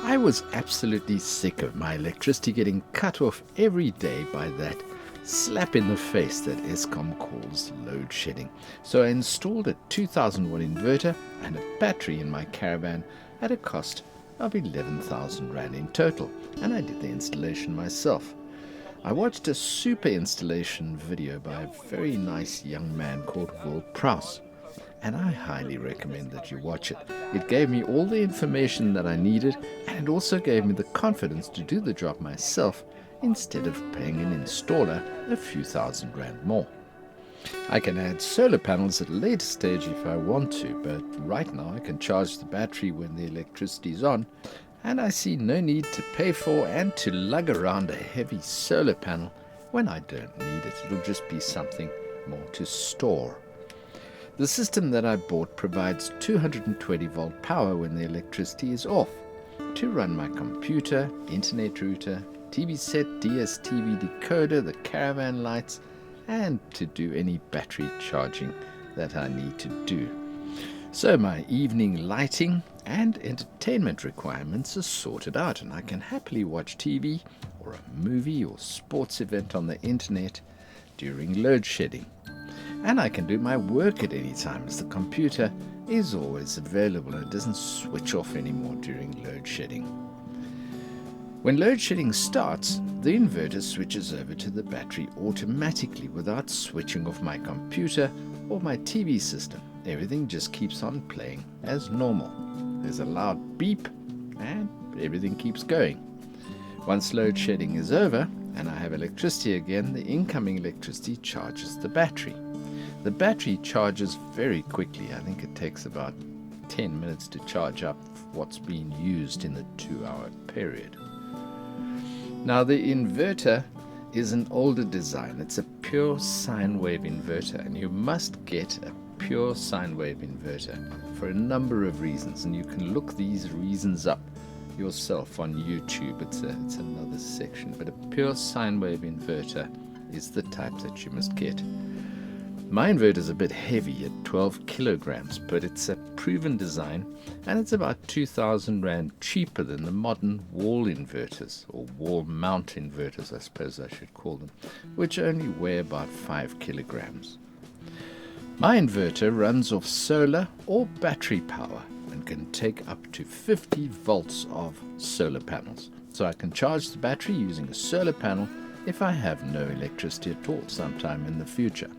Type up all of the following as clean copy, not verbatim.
I was absolutely sick of my electricity getting cut off every day by that slap in the face that Eskom calls load shedding. So I installed a 2000 watt inverter and a battery in my caravan at a cost of 11,000 Rand in total, and I did the installation myself. I watched a super installation video by a very nice young man called Will Prowse, and I highly recommend that you watch it. It gave me all the information that I needed, and it also gave me the confidence to do the job myself instead of paying an installer a few thousand Rand more. I can add solar panels at a later stage if I want to, but right now I can charge the battery when the electricity is on, and I see no need to pay for and to lug around a heavy solar panel when I don't need it. It'll just be something more to store. The system that I bought provides 220 volt power when the electricity is off to run my computer, internet router, TV set, DSTV decoder, the caravan lights, and to do any battery charging that I need to do. So my evening lighting and entertainment requirements are sorted out, and I can happily watch TV or a movie or sports event on the internet during load shedding. And I can do my work at any time as the computer is always available and it doesn't switch off anymore during load shedding. When load shedding starts, the inverter switches over to the battery automatically without switching off my computer or my TV system. Everything just keeps on playing as normal. There's a loud beep and everything keeps going. Once load shedding is over and I have electricity again, the incoming electricity charges the battery. The battery charges very quickly. I think it takes about 10 minutes to charge up what's being used in the 2-hour period. Now the inverter is an older design. It's a pure sine wave inverter, and you must get a pure sine wave inverter for a number of reasons, and you can look these reasons up yourself on YouTube. It's another section, but a pure sine wave inverter is the type that you must get. My inverter is a bit heavy at 12 kilograms, but it's a proven design, and it's about 2,000 Rand cheaper than the modern wall inverters, or wall mount inverters I suppose I should call them, which only weigh about 5 kilograms. My inverter runs off solar or battery power and can take up to 50 volts of solar panels. So I can charge the battery using a solar panel if I have no electricity at all sometime in the future.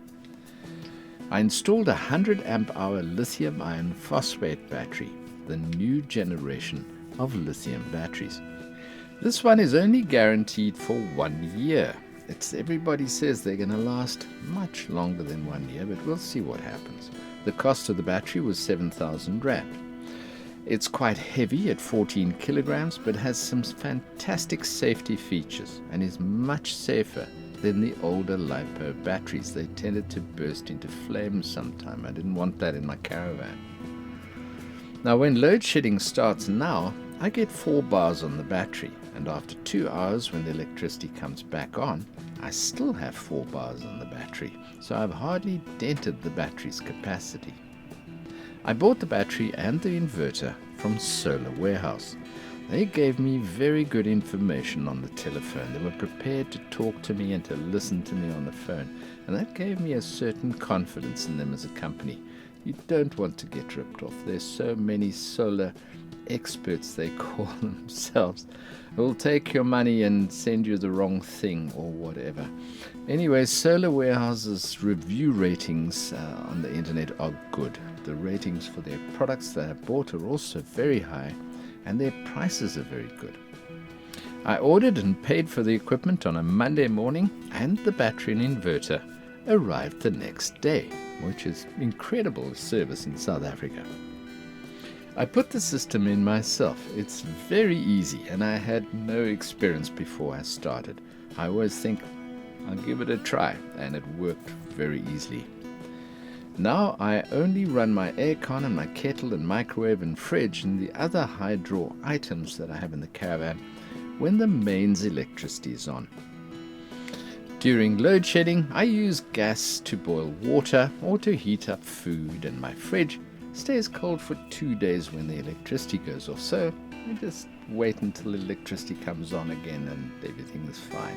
I installed a 100 amp hour lithium iron phosphate battery, the new generation of lithium batteries. This one is only guaranteed for 1 year. Everybody says they're going to last much longer than 1 year, but we'll see what happens. The cost of the battery was 7,000 Rand. It's quite heavy at 14 kilograms, but has some fantastic safety features and is much safer than the older LiPo batteries. They tended to burst into flames sometime. I didn't want that in my caravan. Now when load shedding starts now, I get 4 bars on the battery, and after 2 hours when the electricity comes back on, I still have 4 bars on the battery, so I've hardly dented the battery's capacity. I bought the battery and the inverter from Solar Warehouse. They gave me very good information on the telephone. They were prepared to talk to me and to listen to me on the phone, and that gave me a certain confidence in them as a company. You don't want to get ripped off. There's so many solar experts, they call themselves, who will take your money and send you the wrong thing or whatever. Anyway, Solar Warehouse's review ratings on the internet are good. The ratings for their products that I bought are also very high, and their prices are very good. I ordered and paid for the equipment on a Monday morning, and the battery and inverter arrived the next day, which is incredible service in South Africa. I put the system in myself. It's very easy, and I had no experience before I started. I always think, I'll give it a try, and it worked very easily. Now I only run my aircon and my kettle and microwave and fridge and the other high-draw items that I have in the caravan when the mains electricity is on. During load shedding, I use gas to boil water or to heat up food, and my fridge stays cold for 2 days when the electricity goes off, so I just wait until electricity comes on again and everything is fine.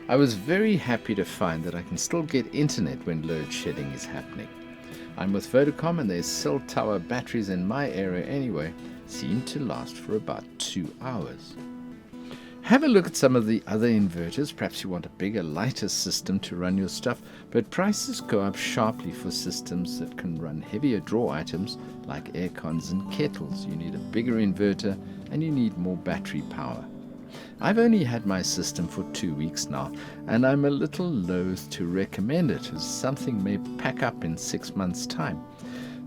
I was very happy to find that I can still get internet when load shedding is happening. I'm with Vodacom and their cell tower batteries in my area anyway seem to last for about 2 hours. Have a look at some of the other inverters. Perhaps you want a bigger, lighter system to run your stuff, but prices go up sharply for systems that can run heavier draw items like air cons and kettles. You need a bigger inverter and you need more battery power. I've only had my system for 2 weeks now, and I'm a little loath to recommend it as something may pack up in 6 months' time.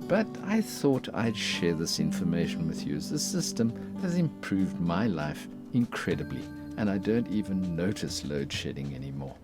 But I thought I'd share this information with you as the system has improved my life incredibly, and I don't even notice load shedding anymore.